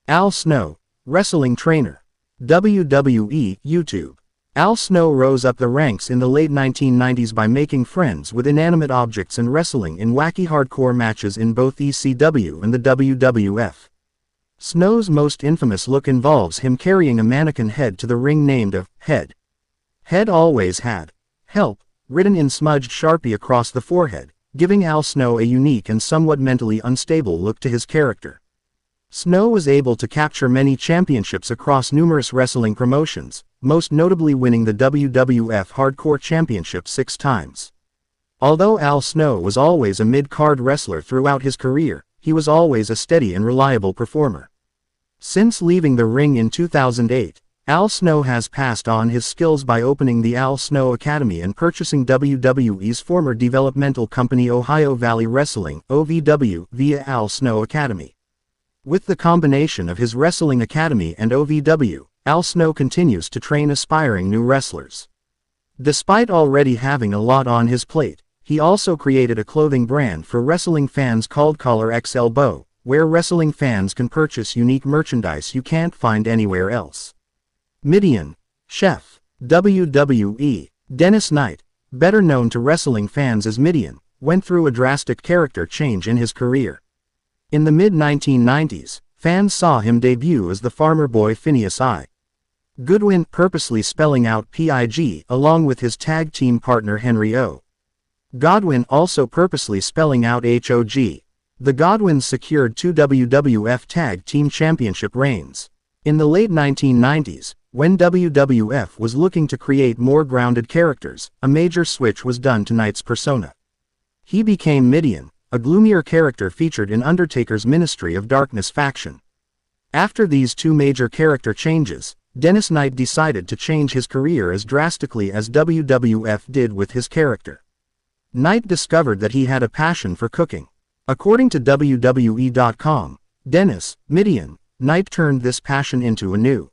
Al Snow, wrestling trainer. WWE YouTube. Al Snow rose up the ranks in the late 1990s by making friends with inanimate objects and wrestling in wacky hardcore matches in both ECW and the WWF. Snow's most infamous look involves him carrying a mannequin head to the ring named a head. Head always had help written in smudged Sharpie across the forehead, giving Al Snow a unique and somewhat mentally unstable look to his character. Snow was able to capture many championships across numerous wrestling promotions, most notably winning the WWF Hardcore Championship 6 times. Although Al Snow was always a mid-card wrestler throughout his career, he was always a steady and reliable performer. Since leaving the ring in 2008, Al Snow has passed on his skills by opening the Al Snow Academy and purchasing WWE's former developmental company Ohio Valley Wrestling (OVW) via Al Snow Academy. With the combination of his Wrestling Academy and OVW, Al Snow continues to train aspiring new wrestlers. Despite already having a lot on his plate, he also created a clothing brand for wrestling fans called Collar X Elbow, where wrestling fans can purchase unique merchandise you can't find anywhere else. Mideon, Chef, WWE. Dennis Knight, better known to wrestling fans as Mideon, went through a drastic character change in his career. In the mid-1990s, fans saw him debut as the farmer boy Phineas I. Goodwin, purposely spelling out P-I-G, along with his tag team partner Henry O. Godwin, also purposely spelling out H-O-G. The Godwins secured 2 WWF Tag Team Championship reigns. In the late 1990s, when WWF was looking to create more grounded characters, a major switch was done to Knight's persona. He became Mideon, a gloomier character featured in Undertaker's Ministry of Darkness faction. After these 2 major character changes, Dennis Knight decided to change his career as drastically as WWF did with his character. Knight discovered that he had a passion for cooking. According to WWE.com, Dennis Mideon Knight turned this passion into a new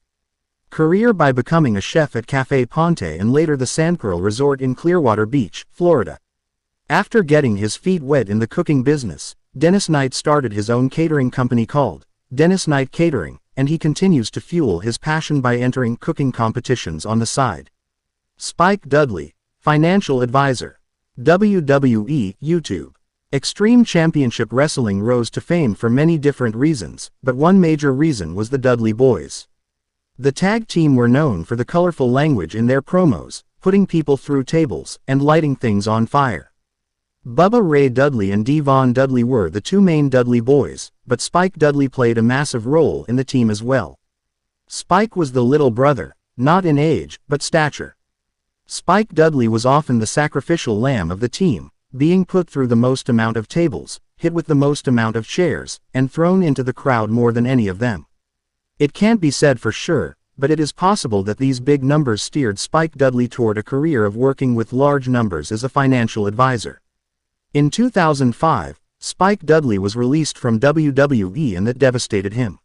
career by becoming a chef at Café Ponte and later the Sandpearl Resort in Clearwater Beach, Florida. After getting his feet wet in the cooking business, Dennis Knight started his own catering company called Dennis Knight Catering, and he continues to fuel his passion by entering cooking competitions on the side. Spike Dudley, Financial advisor. WWE, YouTube. Extreme Championship Wrestling rose to fame for many different reasons, but one major reason was the Dudley Boyz. The tag team were known for the colorful language in their promos, putting people through tables, and lighting things on fire. Bubba Ray Dudley and Devon Dudley were the two main Dudley Boyz, but Spike Dudley played a massive role in the team as well. Spike was the little brother, not in age, but stature. Spike Dudley was often the sacrificial lamb of the team, being put through the most amount of tables, hit with the most amount of chairs, and thrown into the crowd more than any of them. It can't be said for sure, but it is possible that these big numbers steered Spike Dudley toward a career of working with large numbers as a financial advisor. In 2005, Spike Dudley was released from WWE and that devastated him.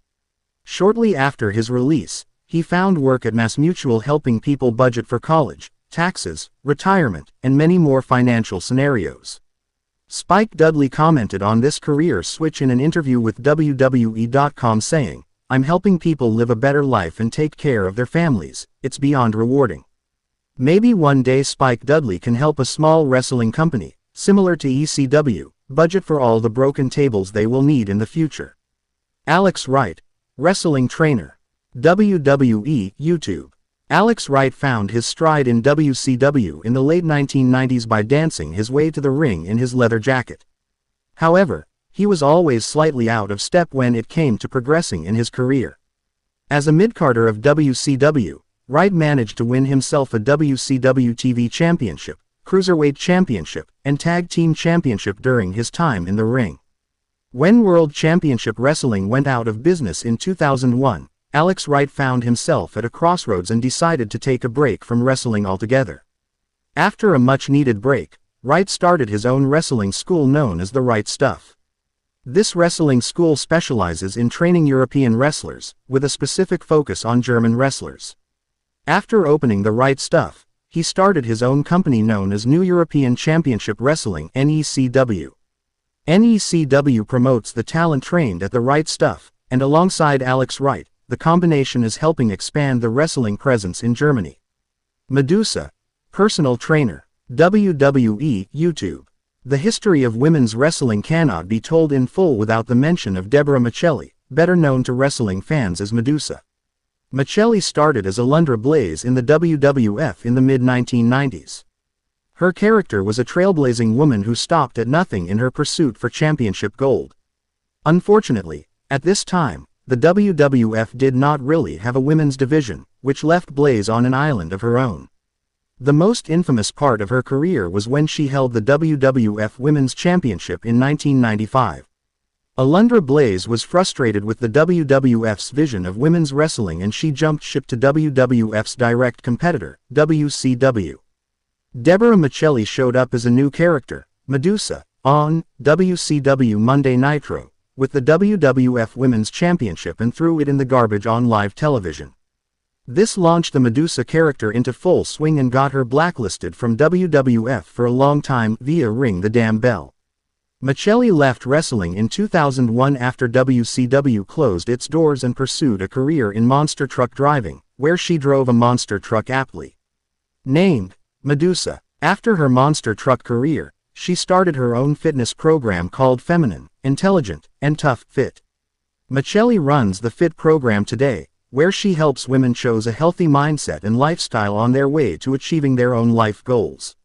Shortly after his release, he found work at MassMutual helping people budget for college, taxes, retirement, and many more financial scenarios. Spike Dudley commented on this career switch in an interview with WWE.com saying, "I'm helping people live a better life and take care of their families, it's beyond rewarding. Maybe one day Spike Dudley can help a small wrestling company, similar to ECW, budget for all the broken tables they will need in the future." Alex Wright, wrestling trainer. WWE, YouTube. Alex Wright found his stride in WCW in the late 1990s by dancing his way to the ring in his leather jacket. However, he was always slightly out of step when it came to progressing in his career. As a mid-carder of WCW, Wright managed to win himself a WCW TV Championship, Cruiserweight Championship, and Tag Team Championship during his time in the ring. When World Championship Wrestling went out of business in 2001, Alex Wright found himself at a crossroads and decided to take a break from wrestling altogether. After a much-needed break, Wright started his own wrestling school known as The Right Stuff. This wrestling school specializes in training European wrestlers, with a specific focus on German wrestlers. After opening The Right Stuff, he started his own company known as New European Championship Wrestling (NECW). NECW promotes the talent trained at The Right Stuff, and alongside Alex Wright, the combination is helping expand the wrestling presence in Germany. Medusa, personal trainer. WWE, YouTube. The history of women's wrestling cannot be told in full without the mention of Deborah Michelli, better known to wrestling fans as Medusa. Michelli started as Alundra Blaze in the WWF in the mid-1990s. Her character was a trailblazing woman who stopped at nothing in her pursuit for championship gold. Unfortunately, at this time, the WWF did not really have a women's division, which left Blaze on an island of her own. The most infamous part of her career was when she held the WWF Women's Championship in 1995. Alundra Blaze was frustrated with the WWF's vision of women's wrestling and she jumped ship to WWF's direct competitor, WCW. Deborah Michelli showed up as a new character, Medusa, on WCW Monday Nitro, with the WWF Women's Championship and threw it in the garbage on live television. This launched the Medusa character into full swing and got her blacklisted from WWF for a long time via Ring the Damn Bell. Michelli left wrestling in 2001 after WCW closed its doors and pursued a career in monster truck driving, where she drove a monster truck aptly named Medusa. After her monster truck career, she started her own fitness program called Feminine, Intelligent, and Tough Fit. Michelli runs the FIT program today, where she helps women choose a healthy mindset and lifestyle on their way to achieving their own life goals.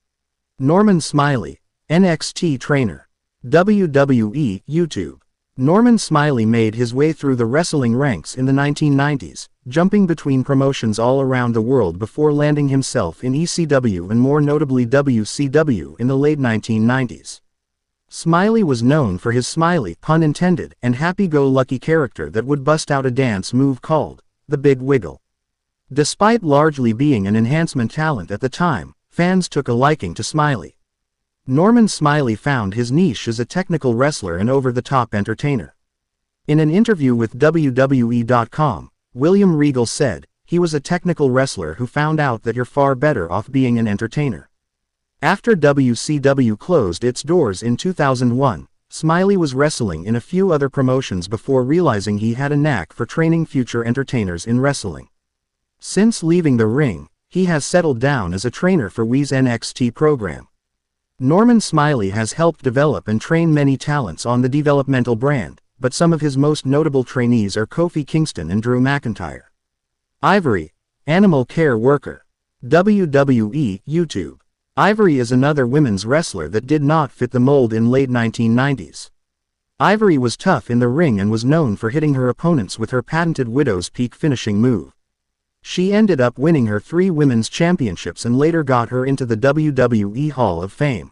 Norman Smiley, NXT trainer. WWE, YouTube. Norman Smiley made his way through the wrestling ranks in the 1990s, jumping between promotions all around the world before landing himself in ECW and more notably WCW in the late 1990s. Smiley was known for his smiley, pun intended, and happy-go-lucky character that would bust out a dance move called the Big Wiggle. Despite largely being an enhancement talent at the time, fans took a liking to Smiley. Norman Smiley found his niche as a technical wrestler and over-the-top entertainer. In an interview with WWE.com, William Regal said, "He was a technical wrestler who found out that you're far better off being an entertainer." After WCW closed its doors in 2001, Smiley was wrestling in a few other promotions before realizing he had a knack for training future entertainers in wrestling. Since leaving the ring, he has settled down as a trainer for Wii's NXT program. Norman Smiley has helped develop and train many talents on the developmental brand, but some of his most notable trainees are Kofi Kingston and Drew McIntyre. Ivory, animal care worker. WWE, YouTube. Ivory is another women's wrestler that did not fit the mold in late 1990s. Ivory was tough in the ring and was known for hitting her opponents with her patented Widow's Peak finishing move. She ended up winning her 3 women's championships and later got her into the WWE Hall of Fame.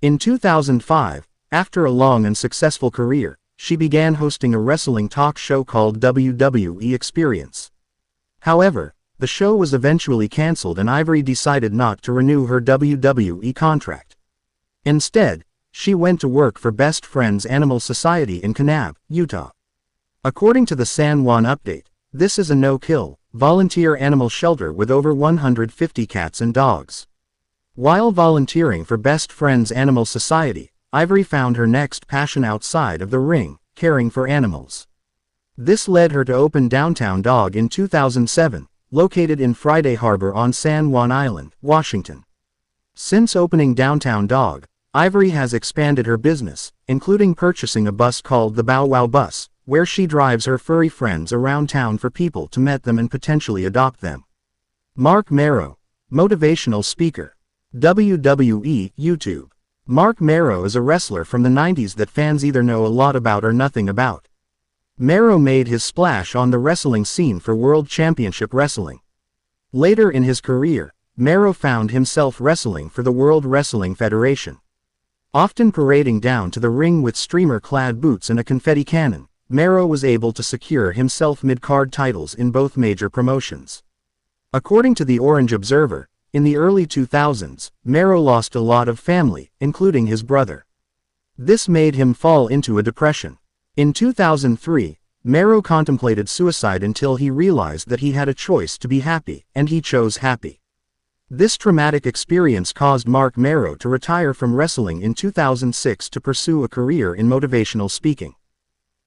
In 2005, after a long and successful career, she began hosting a wrestling talk show called WWE Experience. However, the show was eventually cancelled and Ivory decided not to renew her WWE contract. Instead, she went to work for Best Friends Animal Society in Kanab, Utah. According to the San Juan Update, this is a no-kill, volunteer animal shelter with over 150 cats and dogs. While volunteering for Best Friends Animal Society, Ivory found her next passion outside of the ring, caring for animals. This led her to open Downtown Dog in 2007, located in Friday Harbor on San Juan Island, Washington. Since opening Downtown Dog, Ivory has expanded her business, including purchasing a bus called the Bow Wow Bus, where she drives her furry friends around town for people to meet them and potentially adopt them. Marc Mero, motivational speaker. WWE, YouTube. Marc Mero is a wrestler from the 90s that fans either know a lot about or nothing about. Mero made his splash on the wrestling scene for World Championship Wrestling. Later in his career, Mero found himself wrestling for the World Wrestling Federation. Often parading down to the ring with streamer-clad boots and a confetti cannon, Mero was able to secure himself mid-card titles in both major promotions. According to the Orange Observer, in the early 2000s, Mero lost a lot of family, including his brother. This made him fall into a depression. In 2003, Mero contemplated suicide until he realized that he had a choice to be happy, and he chose happy. This traumatic experience caused Marc Mero to retire from wrestling in 2006 to pursue a career in motivational speaking.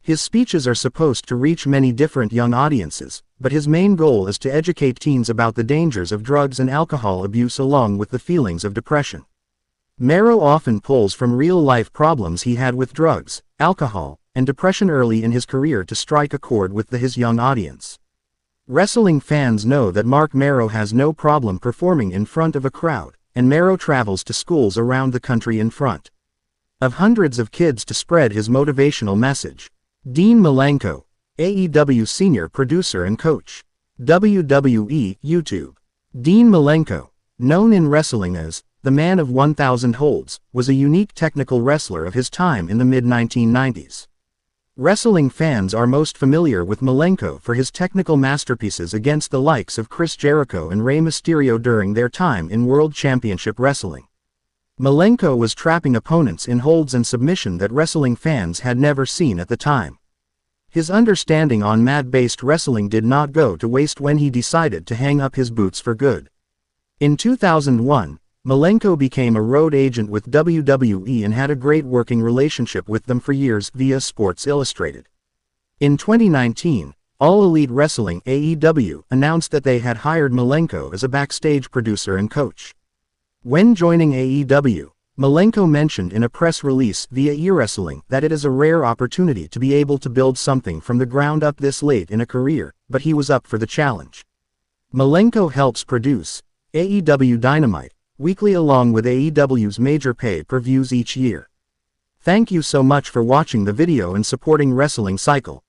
His speeches are supposed to reach many different young audiences, but his main goal is to educate teens about the dangers of drugs and alcohol abuse along with the feelings of depression. Mero often pulls from real-life problems he had with drugs, alcohol, and depression early in his career to strike a chord with his young audience. Wrestling fans know that Marc Mero has no problem performing in front of a crowd, and Mero travels to schools around the country in front of hundreds of kids to spread his motivational message. Dean Malenko, AEW senior producer and coach. WWE, YouTube. Dean Malenko, known in wrestling as the Man of 1,000 Holds, was a unique technical wrestler of his time in the mid-1990s. Wrestling fans are most familiar with Malenko for his technical masterpieces against the likes of Chris Jericho and Rey Mysterio during their time in World Championship Wrestling. Malenko was trapping opponents in holds and submission that wrestling fans had never seen at the time. His understanding on mat-based wrestling did not go to waste when he decided to hang up his boots for good. In 2001, Malenko became a road agent with WWE and had a great working relationship with them for years via Sports Illustrated. In 2019, All Elite Wrestling (AEW) announced that they had hired Malenko as a backstage producer and coach. When joining AEW, Malenko mentioned in a press release via eWrestling that it is a rare opportunity to be able to build something from the ground up this late in a career, but he was up for the challenge. Malenko helps produce AEW Dynamite weekly along with AEW's major pay-per-views each year. Thank you so much for watching the video and supporting Wrestling Cycle.